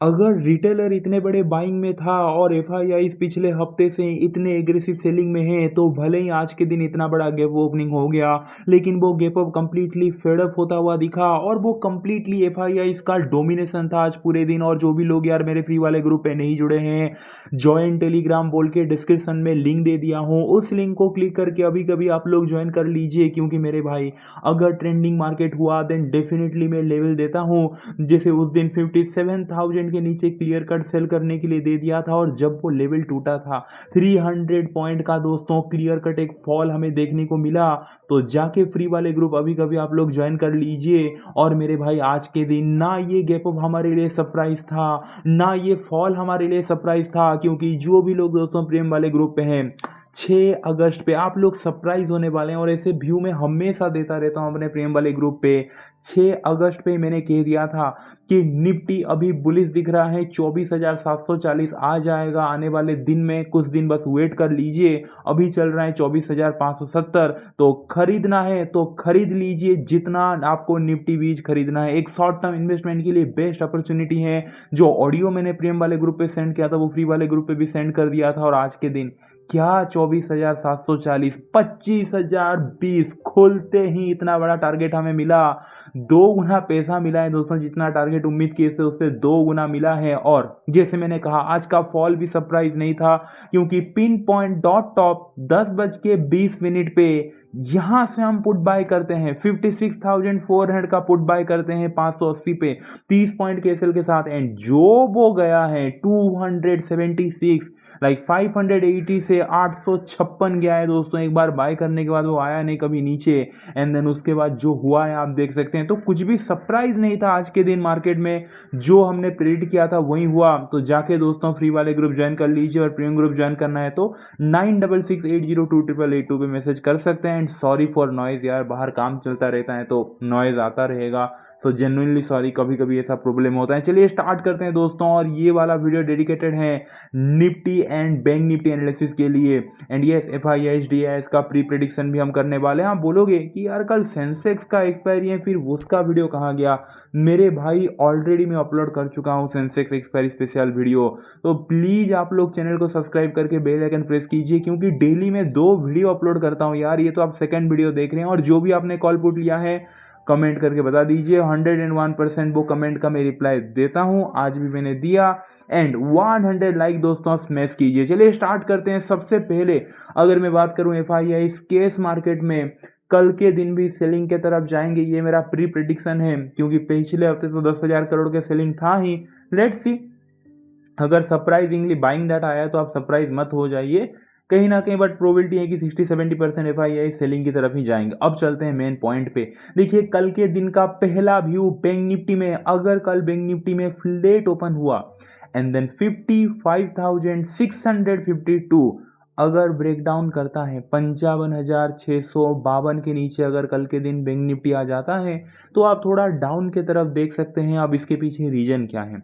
अगर रिटेलर इतने बड़े बाइंग में था और एफआईआईज पिछले हफ्ते से इतने एग्रेसिव सेलिंग में हैं, तो भले ही आज के दिन इतना बड़ा गैप ओपनिंग हो गया, लेकिन वो gap up completely fed up होता हुआ दिखा और वो कंप्लीटली एफआईआईज का डोमिनेशन था आज पूरे दिन। और जो भी लोग यार मेरे फ्री वाले ग्रुप पे नहीं जुड़े हैं, ज्वाइन टेलीग्राम बोल के डिस्क्रिप्शन में लिंक दे दिया हूँ, उस लिंक को क्लिक करके अभी कभी आप लोग ज्वाइन कर लीजिए। क्योंकि मेरे भाई, अगर ट्रेंडिंग मार्केट हुआ देन डेफिनेटली मैं लेवल देता हूँ। जैसे उस दिन 57,000 के नीचे क्लियर कट सेल करने के लिए दे दिया था, और जब वो लेवल टूटा था 300 पॉइंट का दोस्तों क्लियर कट एक फॉल हमें देखने को मिला। तो जाके फ्री वाले ग्रुप अभी कभी आप लोग ज्वाइन कर लीजिए। और मेरे भाई, आज के दिन ना ये गैप अप हमारे लिए सरप्राइज था, ना ये फॉल हमारे लिए सरप्राइज था। क्योंकि जो भी लोग दोस्तों प्रेम वाले ग्रुप पे हैं, 6 अगस्त पे आप लोग सरप्राइज होने वाले हैं। और ऐसे व्यू में हमेशा देता रहता हूं अपने प्रेम वाले ग्रुप पे। 6 अगस्त पे मैंने कह दिया था कि निफ्टी अभी बुलिश दिख रहा है, 24,740 आ जाएगा आने वाले दिन में। कुछ दिन बस वेट कर लीजिए, अभी चल रहा है 24,570। तो खरीदना है तो खरीद लीजिए जितना आपको निफ्टी बीज खरीदना है। एक शॉर्ट टर्म इन्वेस्टमेंट के लिए बेस्ट अपॉर्चुनिटी है। जो ऑडियो मैंने प्रेम वाले ग्रुप पे सेंड किया था, वो फ्री वाले ग्रुप पे भी सेंड कर दिया था। और आज के दिन क्या 24,740, 25,020 खुलते ही इतना बड़ा टारगेट हमें मिला। 2 गुना पैसा मिला है दोस्तों, जितना टारगेट उम्मीद किए थे उससे 2 गुना मिला है। और जैसे मैंने कहा, आज का फॉल भी सरप्राइज नहीं था, क्योंकि पिन पॉइंट डॉट टॉप 10:20 पे यहां से हम पुट बाय करते हैं 56,400 का पुट बाय करते हैं 580 पे 30 पॉइंट के एसएल के साथ। एंड जो वो गया है 276, लाइक 580 से 856 गया है दोस्तों। एक बार बाय करने के बाद वो आया नहीं कभी नीचे। एंड देन उसके बाद जो हुआ है आप देख सकते हैं। तो कुछ भी सरप्राइज नहीं था आज के दिन मार्केट में, जो हमने प्रेडिक्ट किया था वही हुआ। तो जाके दोस्तों फ्री वाले ग्रुप ज्वाइन कर लीजिए, और प्रीमियम ग्रुप ज्वाइन करना है तो 9668028882 पे मैसेज कर सकते हैं। एंड सॉरी फॉर नॉइज यार, बाहर काम चलता रहता है तो नॉइज आता रहेगा। तो जेन्युइनली सॉरी, कभी कभी ऐसा प्रॉब्लम होता है। चलिए स्टार्ट करते हैं दोस्तों। और ये वाला वीडियो डेडिकेटेड है Nifty and bank Nifty analysis के लिए। एंड यस, एफआईआईएस का प्री प्रेडिक्शन भी हम करने वाले हैं। आप बोलोगे कि यार कल सेंसेक्स का एक्सपायरी है, फिर उसका वीडियो कहाँ गया? मेरे भाई, ऑलरेडी मैं अपलोड कर चुका हूँ सेंसेक्स एक्सपायरी स्पेशल वीडियो। तो प्लीज आप लोग चैनल को सब्सक्राइब करके बेल आइकन प्रेस कीजिए, क्योंकि डेली मैं 2 वीडियो अपलोड करता हूँ यार। ये तो आप सेकंड वीडियो देख रहे हैं। और जो भी आपने कॉल पुट लिया है, कमेंट करके बता दीजिए। 101% वो कमेंट का मैं रिप्लाई देता हूं, आज भी मैंने दिया। एंड 100 लाइक दोस्तों स्मैश कीजिए। चलिए स्टार्ट करते हैं। सबसे पहले अगर मैं बात करूं एफआईआई केस मार्केट में, कल के दिन भी सेलिंग के तरफ जाएंगे, ये मेरा प्री प्रिडिक्शन है। क्योंकि पिछले हफ्ते तो 10,000 करोड़ के सेलिंग था ही। लेट्स सी, अगर सरप्राइजिंगली बाइंग डाटा आया तो आप सरप्राइज मत हो जाइए कहीं ना कहीं। बट प्रोबेबिलिटी है कि 60-70% एफआईआई सेलिंग की तरफ ही जाएंगे। अब चलते हैं मेन पॉइंट पे। देखिए, कल के दिन का पहला व्यू बैंक निफ्टी में, अगर कल बैंक निफ्टी में फ्लैट ओपन हुआ एंड देन 55,652 अगर ब्रेकडाउन करता है, 55,652 के नीचे अगर कल के दिन बैंक निफ्टी आ जाता है, तो आप थोड़ा डाउन की तरफ देख सकते हैं। अब इसके पीछे रीजन क्या है?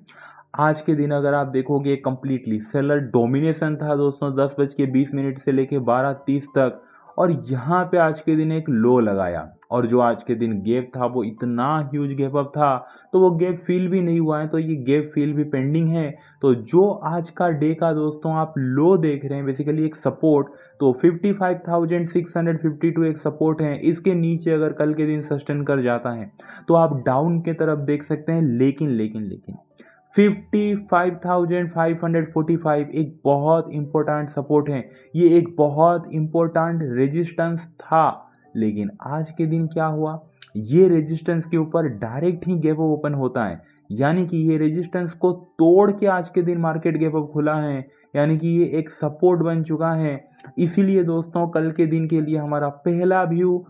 आज के दिन अगर आप देखोगे, कंप्लीटली सेलर डोमिनेशन था दोस्तों 10:20 से लेके 12:30 तक। और यहाँ पे आज के दिन एक लो लगाया, और जो आज के दिन गैप था वो इतना ह्यूज गैप अप था, तो वो गैप फिल भी नहीं हुआ है, तो ये गैप फिल भी पेंडिंग है। तो जो आज का डे का दोस्तों आप लो देख रहे हैं, बेसिकली एक सपोर्ट, तो 55,652 एक सपोर्ट है। इसके नीचे अगर कल के दिन सस्टेन कर जाता है तो आप डाउन के तरफ देख सकते हैं। लेकिन लेकिन लेकिन 55,545 एक बहुत इंपॉर्टेंट सपोर्ट है, ये एक बहुत इंपॉर्टेंट रेजिस्टेंस था। लेकिन आज के दिन क्या हुआ? ये रेजिस्टेंस के ऊपर डायरेक्ट ही गैप अप ओपन होता है, यानी कि ये रेजिस्टेंस को तोड़ के आज के दिन मार्केट गैप अप खुला है, यानी कि ये एक सपोर्ट बन चुका है। इसीलिए दोस्तों कल के दिन के लिए हमारा पहला व्यू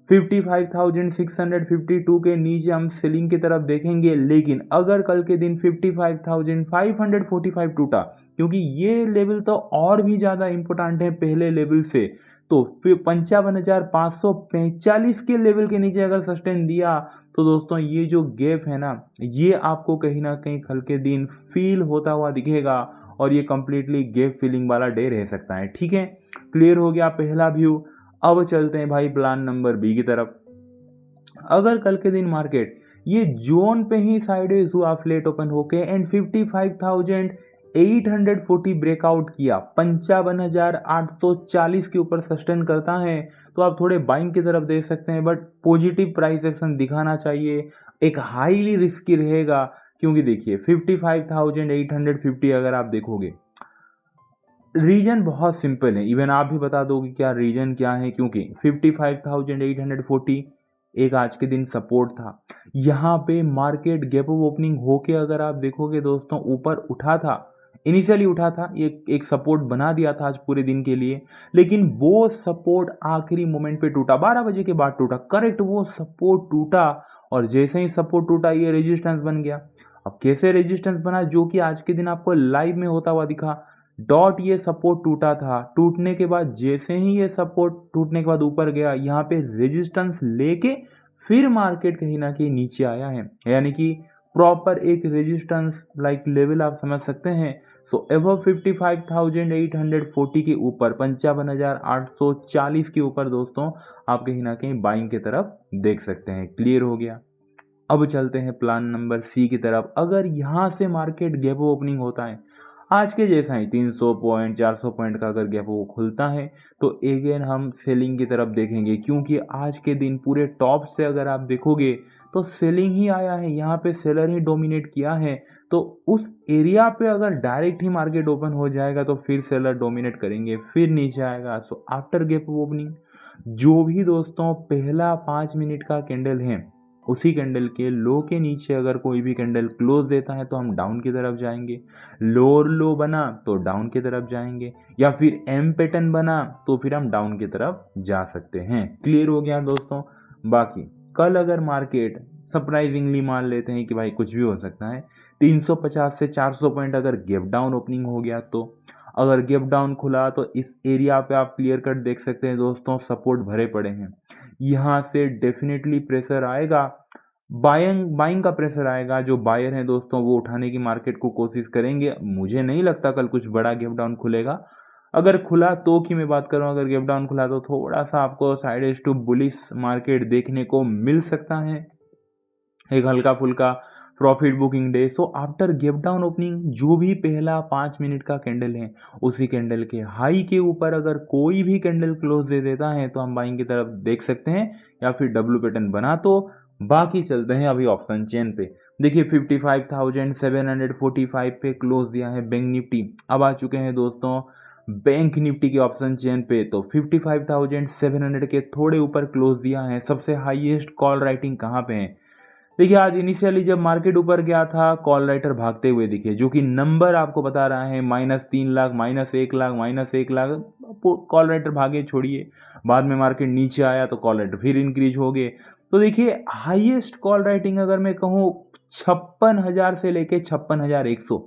55,652 के नीचे हम सेलिंग की तरफ देखेंगे। लेकिन अगर कल के दिन 55,545 टूटा, क्योंकि ये लेवल तो और भी ज्यादा इंपॉर्टेंट है पहले लेवल से, तो फिर 55,545 के लेवल के नीचे अगर सस्टेन दिया, तो दोस्तों ये जो गैप है ना, ये आपको कहीं ना कहीं कल के दिन फील होता हुआ दिखेगा। और ये कंप्लीटली गैप फीलिंग वाला डे रह सकता है। ठीक है, क्लियर हो गया पहला व्यू। अब चलते हैं भाई प्लान नंबर बी की तरफ। अगर कल के दिन मार्केट ये जोन पे ही साइडवेज हुआ फ्लैट ओपन होके एंड 55,840 ब्रेकआउट किया, 55,840 के ऊपर सस्टेन करता है तो आप थोड़े बाइंग की तरफ देख सकते हैं, बट पॉजिटिव प्राइस एक्शन दिखाना चाहिए। एक हाईली रिस्की रहेगा क्योंकि देखिए 55,850 अगर आप देखोगे, रीजन बहुत सिंपल है, इवन आप भी बता दोगे क्या रीजन क्या है, क्योंकि 55,840 एक आज के दिन सपोर्ट था। यहाँ पे मार्केट गैप अप ओपनिंग होके अगर आप देखोगे दोस्तों ऊपर उठा था, इनिशियली उठा था, ये एक सपोर्ट बना दिया था आज पूरे दिन के लिए, लेकिन वो सपोर्ट आखिरी मोमेंट पे टूटा, 12 बजे के बाद टूटा, करेक्ट वो सपोर्ट टूटा और जैसे ही सपोर्ट टूटा ये रेजिस्टेंस बन गया। अब कैसे रेजिस्टेंस बना, जो कि आज के दिन आपको लाइव में होता हुआ दिखा, डॉट ये सपोर्ट टूटा था, टूटने के बाद जैसे ही ये सपोर्ट टूटने के बाद ऊपर गया, यहाँ पे रेजिस्टेंस लेके फिर मार्केट कहीं ना कहीं नीचे आया है, यानी कि प्रॉपर एक रेजिस्टेंस लाइक लेवल आप समझ सकते हैं। सो एबव 55,840 के ऊपर 55,840 के ऊपर दोस्तों आप कहीं ना कहीं बाइंग की तरफ देख सकते हैं। क्लियर हो गया। अब चलते हैं प्लान नंबर सी की तरफ। अगर यहाँ से मार्केट गैप ओपनिंग होता है आज के जैसा ही 300 पॉइंट 400 पॉइंट का अगर गैप वो खुलता है तो अगेन हम सेलिंग की तरफ देखेंगे, क्योंकि आज के दिन पूरे टॉप से अगर आप देखोगे तो सेलिंग ही आया है, यहाँ पे सेलर ही डोमिनेट किया है। तो उस एरिया पे अगर डायरेक्ट ही मार्केट ओपन हो जाएगा तो फिर सेलर डोमिनेट करेंगे, फिर नीचे आएगा। सो आफ्टर गैप ओपनिंग जो भी दोस्तों पहला 5 मिनट का कैंडल है उसी कैंडल के लो के नीचे अगर कोई भी कैंडल क्लोज देता है तो हम डाउन की तरफ जाएंगे, लोअर लो बना तो डाउन की तरफ जाएंगे, या फिर एम पैटर्न बना तो फिर हम डाउन की तरफ जा सकते हैं। क्लियर हो गया दोस्तों। बाकी कल अगर मार्केट सरप्राइजिंगली मान लेते हैं कि भाई कुछ भी हो सकता है, 350 से 400 पॉइंट अगर गैप डाउन ओपनिंग हो गया, तो अगर गैप डाउन खुला तो इस एरिया पे आप क्लियर कट देख सकते हैं दोस्तों सपोर्ट भरे पड़े हैं, यहाँ से डेफिनेटली प्रेशर आएगा, बाइंग का प्रेशर आएगा। जो बायर हैं दोस्तों वो उठाने की मार्केट को कोशिश करेंगे। मुझे नहीं लगता कल कुछ बड़ा गैप डाउन खुलेगा, अगर खुला तो की मैं बात करूं, अगर गैप डाउन खुला तो थोड़ा सा आपको sideways to bullish market देखने को मिल सकता है, एक हल्का फुल्का profit booking day. So after gap down opening जो भी पहला 5 मिनट का कैंडल है उसी कैंडल के हाई के ऊपर अगर कोई भी कैंडल क्लोज दे देता है तो हम बाइंग की तरफ देख सकते हैं, या फिर डब्ल्यू पैटर्न बना तो। बाकी चलते हैं अभी ऑप्शन चेन पे। देखिए 55,745 पे क्लोज दिया है बैंक निफ्टी। अब आ चुके हैं दोस्तों बैंक निफ्टी के ऑप्शन चेन पे, तो 55,700 के थोड़े ऊपर क्लोज दिया है। सबसे हाईएस्ट कॉल राइटिंग कहाँ पे है, देखिए आज इनिशियली जब मार्केट ऊपर गया था कॉल राइटर भागते हुए दिखे, जो कि नंबर आपको बता रहा है -3 लाख -1 लाख -1 लाख, कॉल राइटर भागे छोड़िए। बाद में मार्केट नीचे आया तो कॉल राइटर फिर इंक्रीज हो गए। तो देखिए हाईएस्ट कॉल राइटिंग अगर मैं कहूँ 56,000 से लेके 56,100,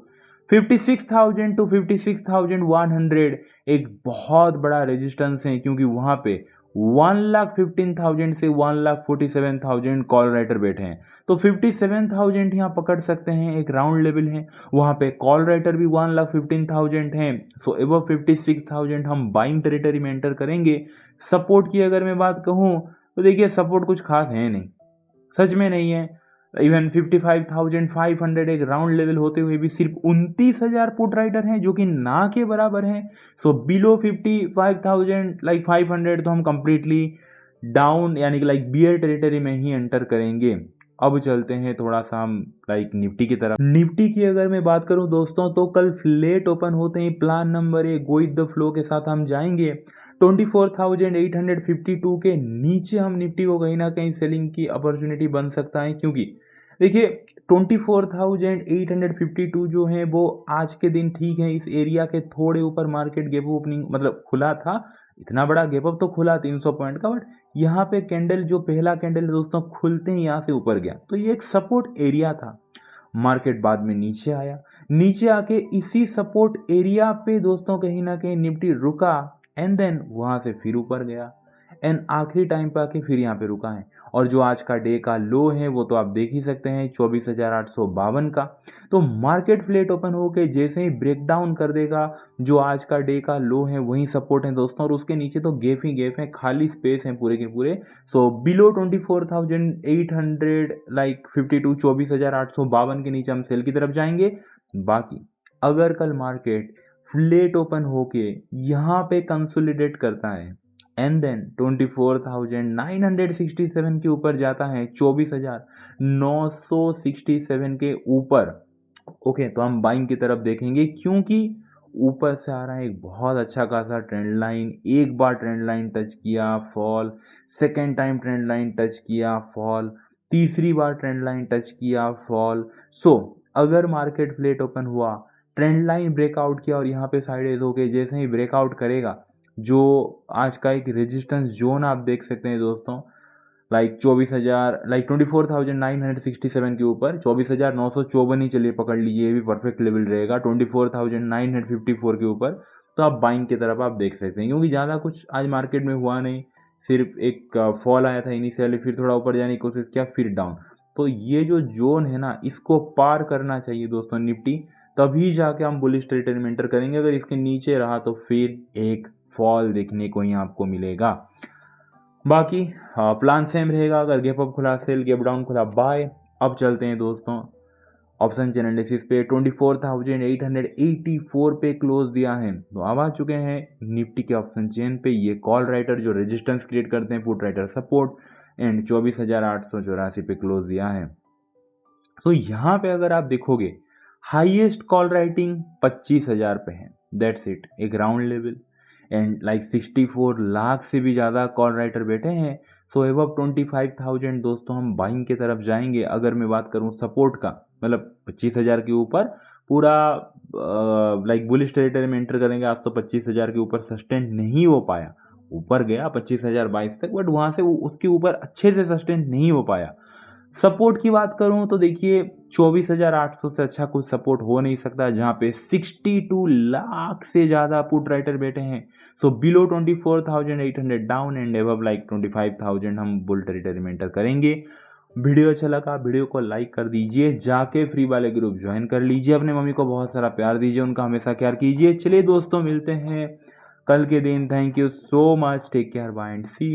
56,000 टू 56,100 एक बहुत बड़ा रेजिस्टेंस है, क्योंकि वहां पे 1,15,000 से 1,47,000 कॉल राइटर बैठे हैं। तो 57,000 यहाँ पकड़ सकते हैं, एक राउंड लेवल है, वहां पे कॉल राइटर भी 1,15,000 है। सो एबव 56,000 हम बाइंग टेरिटरी में एंटर करेंगे। सपोर्ट की अगर मैं बात कहूँ तो देखिए सपोर्ट कुछ खास है नहीं, सच में नहीं है। इवन 55,500 एक राउंड लेवल होते हुए भी सिर्फ 29,000 पुट राइटर हैं, जो कि ना के बराबर हैं। सो बिलो 55,000 लाइक 500 तो हम कंप्लीटली डाउन यानी कि लाइक बियर टेरिटरी में ही एंटर करेंगे। अब चलते हैं थोड़ा सा हम लाइक निफ्टी की तरफ। निफ्टी की अगर मैं बात करूं दोस्तों तो कल फ्लेट ओपन होते ही plan number 1 go with the flow के साथ हम जाएंगे 24,852 के नीचे। हम निफ्टी को कहीं ना कहीं सेलिंग की अपॉर्चुनिटी बन सकता है, क्योंकि देखिए 24,852 जो है वो आज के दिन ठीक है, इस एरिया के थोड़े ऊपर मार्केट गैप ओपनिंग मतलब खुला था, इतना बड़ा गैप अप तो खुला 300 पॉइंट का, बट यहाँ पे कैंडल जो पहला कैंडल दोस्तों खुलते ही यहाँ से ऊपर गया तो ये एक सपोर्ट एरिया था। मार्केट बाद में नीचे आया, नीचे आके इसी सपोर्ट एरिया पे दोस्तों कहीं ना कहीं निफ्टी रुका एंड देन वहां से फिर ऊपर गया एंड आखिरी टाइम पे आके फिर यहाँ पे रुका है। और जो आज का डे का लो है वो तो आप देख ही सकते हैं 24,852 का। तो मार्केट फ्लैट ओपन होके जैसे ही ब्रेक डाउन कर देगा, जो आज का डे का लो है वही सपोर्ट है दोस्तों, और उसके नीचे तो गैप ही गैप है, खाली स्पेस है पूरे के पूरे। सो बिलो 24,800 लाइक 52, 24,852 के नीचे हम सेल की तरफ जाएंगे। बाकी अगर कल मार्केट फ्लैट ओपन होके यहाँ पे कंसोलिडेट करता है एंड देन 24,967 के ऊपर जाता है, 24,967 के ऊपर, ओके, तो हम बाइंग की तरफ देखेंगे, क्योंकि ऊपर से आ रहा है एक बहुत अच्छा खासा ट्रेंड लाइन। एक बार ट्रेंड लाइन टच किया fall, second time trend line touch किया फॉल, तीसरी बार ट्रेंड लाइन टच किया फॉल। सो अगर मार्केट फ्लैट ओपन हुआ, ट्रेंड लाइन ब्रेकआउट किया और यहाँ पे साइड होके जैसे ही ब्रेकआउट करेगा, जो आज का एक रेजिस्टेंस जोन आप देख सकते हैं दोस्तों, लाइक 24,000 लाइक 24,967 के ऊपर, 24,954 ही चलिए पकड़ लीजिए, ये भी परफेक्ट लेवल रहेगा। 24,954 के ऊपर तो आप बाइंग की तरफ आप देख सकते हैं, क्योंकि ज़्यादा कुछ आज मार्केट में हुआ नहीं, सिर्फ एक फॉल आया था इनिशियली, फिर थोड़ा ऊपर जाने की कोशिश किया, फिर डाउन। तो ये जो जोन है ना, इसको पार करना चाहिए दोस्तों निफ्टी, तभी जाके हम बुलिश टेरिटरी में एंटर करेंगे। अगर इसके नीचे रहा तो फिर एक फॉल देखने को ही आपको मिलेगा। बाकी प्लान सेम रहेगा, अगर गैप अप खुला सेल, गैप डाउन खुला बाय। अब चलते हैं दोस्तों ऑप्शन चैन एनालिसिस पे। 24,884 पे क्लोज दिया है, तो अब आ चुके हैं निफ्टी के ऑप्शन चेन पे ये कॉल राइटर जो रेजिस्टेंस क्रिएट करते हैं, पुट राइटर सपोर्ट, एंड 24,884 पे क्लोज दिया है। तो यहाँ पे अगर आप देखोगे हाईएस्ट कॉल राइटिंग 25,000 पे है, दैट्स इट, एक round level, and like 64 lakh से भी ज़्यादा कॉल राइटर बैठे हैं। सो एबव 25,000 दोस्तों हम बाइंग की तरफ जाएंगे। अगर मैं बात करूं सपोर्ट का, मतलब 25,000 के ऊपर पूरा लाइक बुलिश टेरिटरी में एंटर करेंगे। आज तो 25,000 के ऊपर सस्टेन नहीं हो पाया, ऊपर गया 25,022 तक, बट वहां से उसके ऊपर अच्छे से सस्टेन नहीं हो पाया। सपोर्ट की बात करूं तो देखिए 24,800 से अच्छा कुछ सपोर्ट हो नहीं सकता, जहां पे 62 लाख से ज्यादा पुट राइटर बैठे हैं। So below 24,800 down and above like 25,000 हम बुल टेरिटरी में एंटर करेंगे। वीडियो अच्छा लगा, वीडियो को लाइक कर दीजिए, जाके फ्री वाले ग्रुप ज्वाइन कर लीजिए, अपने मम्मी को बहुत सारा प्यार दीजिए, उनका हमेशा केयर कीजिए। चलिए दोस्तों मिलते हैं कल के दिन। Thank you so much, take care, bye and see you.